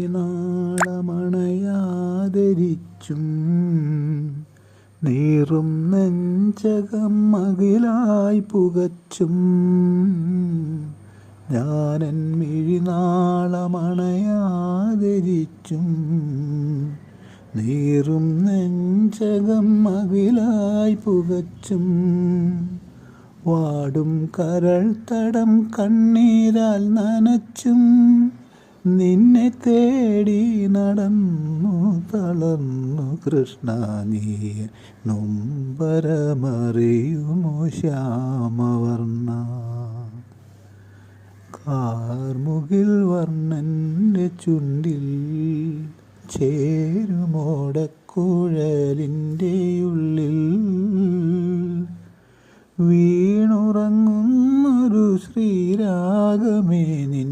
നാളമണയാദരിച്ചും നീറും നെഞ്ചകം അകിലായി പുകച്ചും ഞാനൻ മിഴിനാളമണയാദരിച്ചും നീറും നെഞ്ചകം അകിലായി പുകച്ചും വാടും കരൾ തടം കണ്ണീരാൽ നനച്ചും നിന്നെ തേടി നടന്നു തളർന്നു കൃഷ്ണ നീ നൊമ്പരമറിയുമോ ശ്യാമവർണ്ണ കാർമുകിൽ വർണ്ണൻ്റെ ചുണ്ടിൽ ചേരുമോടക്കുഴലിൻ്റെ ഉള്ളിൽ വീണുറങ്ങുന്നൊരു ശ്രീരാഗമേ നിൻ